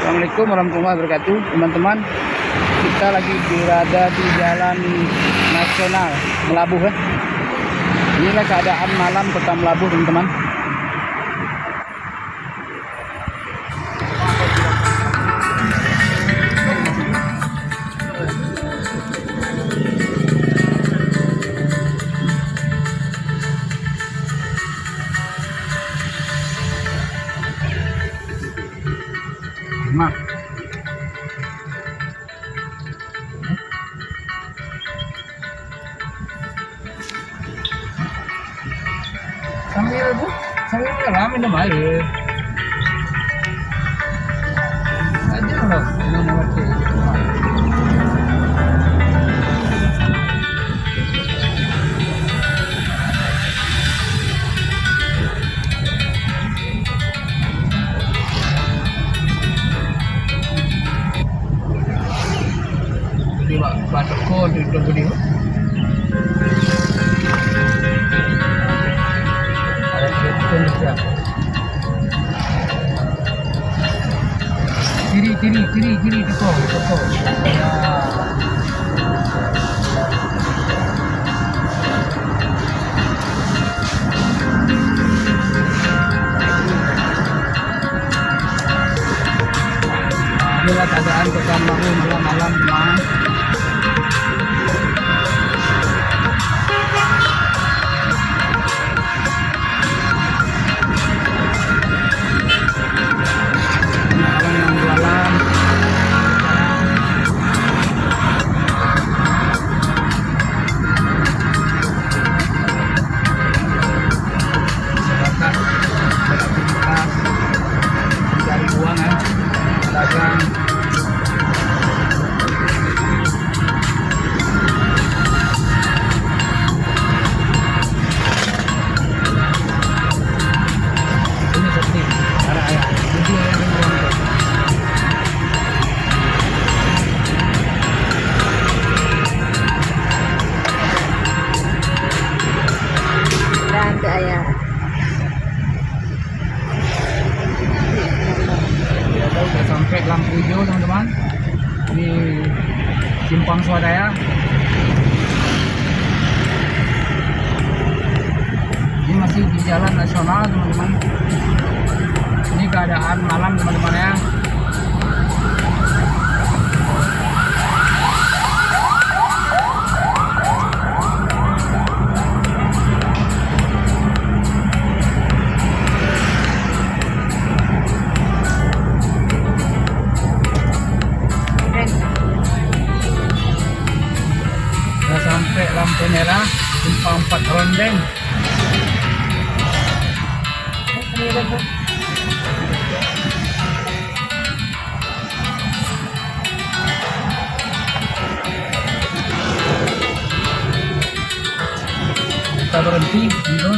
Assalamualaikum warahmatullahi wabarakatuh, teman-teman. Kita lagi berada di Jalan Nasional Melabuh ya. Inilah keadaan malam kota Melabuh, teman-teman. Nah, sambil nyelam minum air aja loh, minum air. Batuk kau di video. Kiri teko. Inilah keadaan kota Melabuh malam-malam, teman. Sampai lampu hijau, teman-teman. Ini simpang swadaya. Ini masih di jalan nasional, teman-teman. Ini keadaan malam, teman-teman ya. Sampai lampu merah, simpang 4 rondeng. Kita berhenti di teko.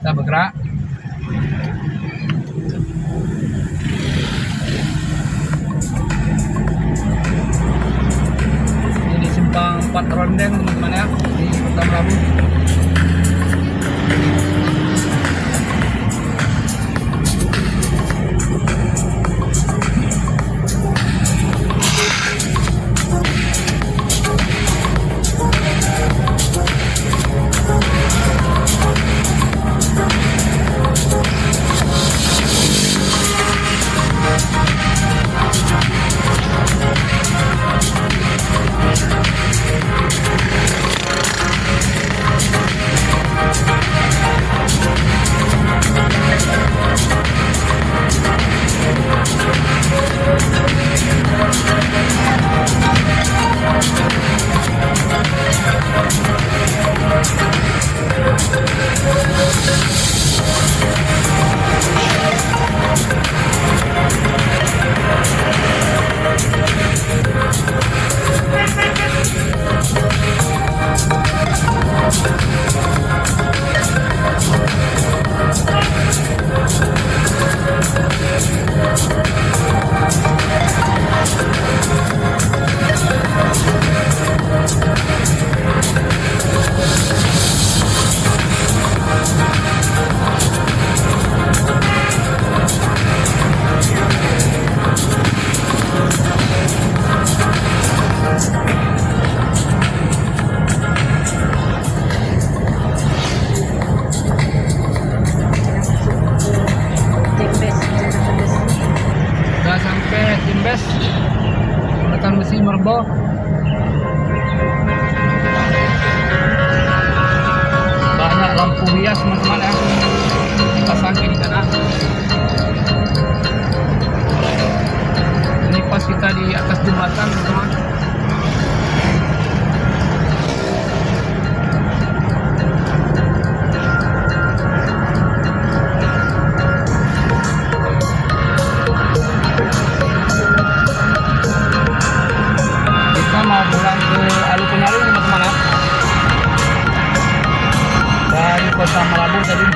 Kita bergerak. Ini simpang 4 rondeng, teman-teman ya, di kota Melabuh. tebal. Banyak lampu hias teman-teman ya, dipasang di sana. Ini pas kita di atas jembatan teman-teman. Mau pulang ke Alu Penyaring teman-teman ya, dari kota Malabu tadi.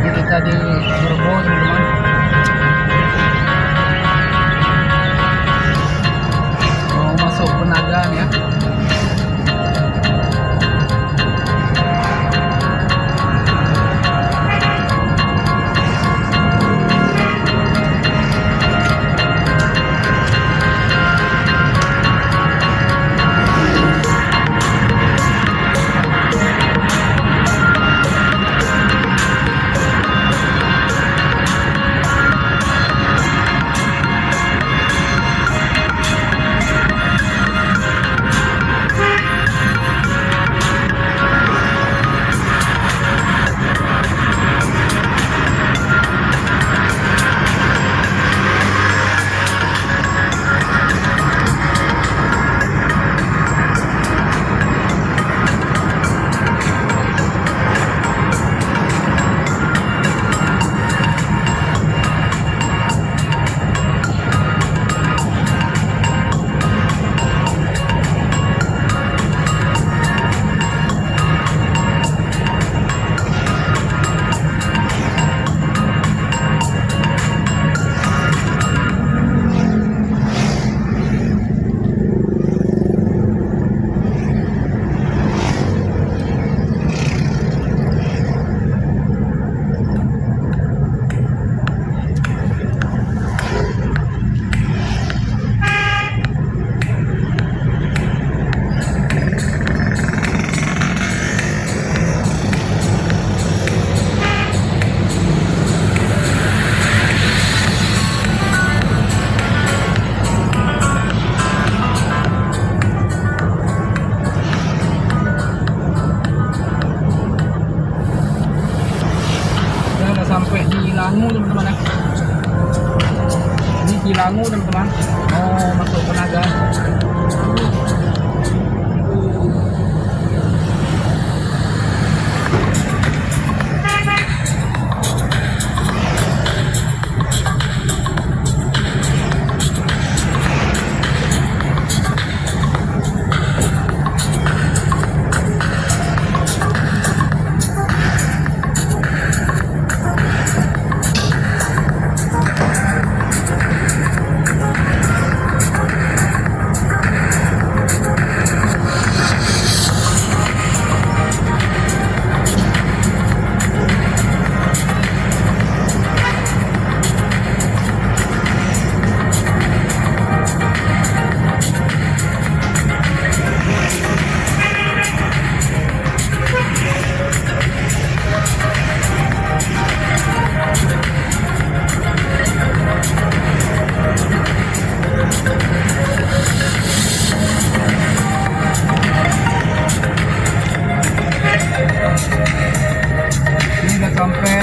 Kita di Cirebon teman-teman. Mau masuk Penagan ya. Sampai di Langu teman-teman ya. Ini di Langu teman-teman, mau masuk Penagan.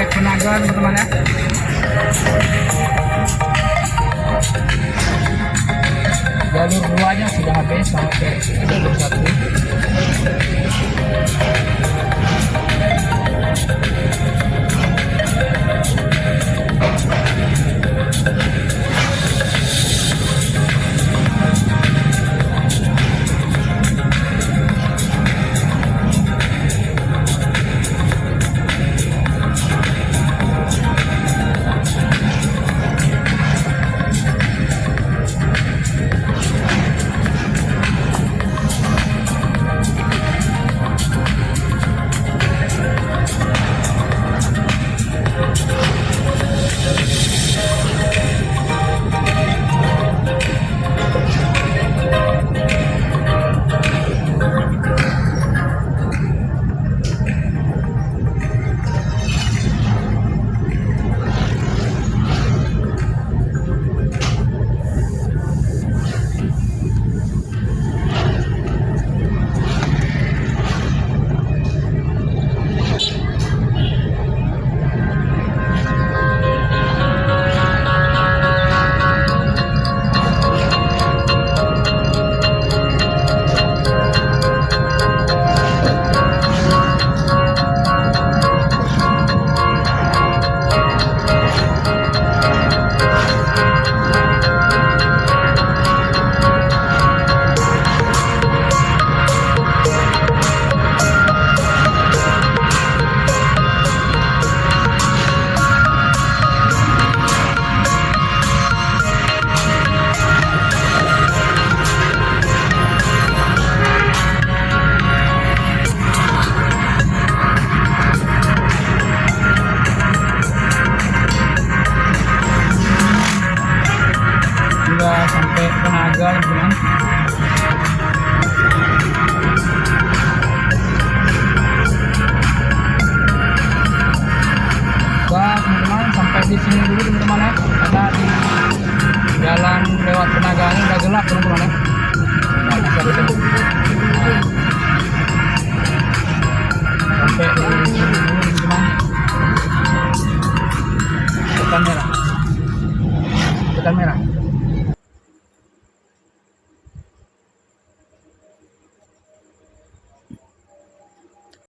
Penagan teman-teman ya. jalur 2-nya sudah habis sampai jalur 1. Sampai Penaga teman-teman. Sampai di sini dulu teman-teman ya, karena di jalan lewat Penaga ini udah gelap teman-teman.